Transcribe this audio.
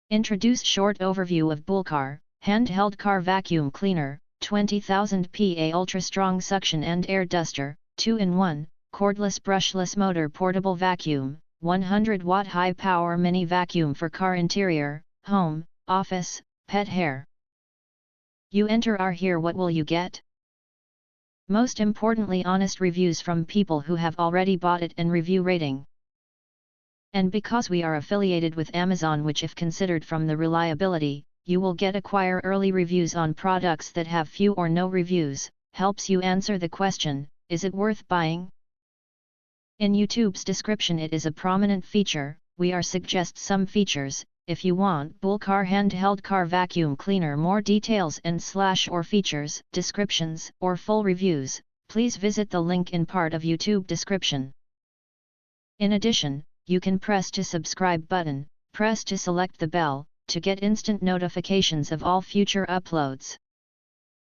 Introduce short overview of BULLCAR Handheld Car Vacuum Cleaner, 20,000 PA Ultra Strong Suction and Air Duster, 2-in-1, Cordless Brushless Motor Portable Vacuum, 100-watt high-power mini vacuum for car interior, home, office, pet hair. You enter our here, what will you get? Most importantly, honest reviews from people who have already bought it and review rating. And because we are affiliated with Amazon, which if considered from the reliability, you will get acquire early reviews on products that have few or no reviews, helps you answer the question, is it worth buying? In YouTube's description it is a prominent feature, we are suggest some features. If you want BULLCAR Handheld Car Vacuum Cleaner more details and / or features, descriptions, or full reviews, please visit the link in part of YouTube description. In addition, you can press to subscribe button, press to select the bell, to get instant notifications of all future uploads.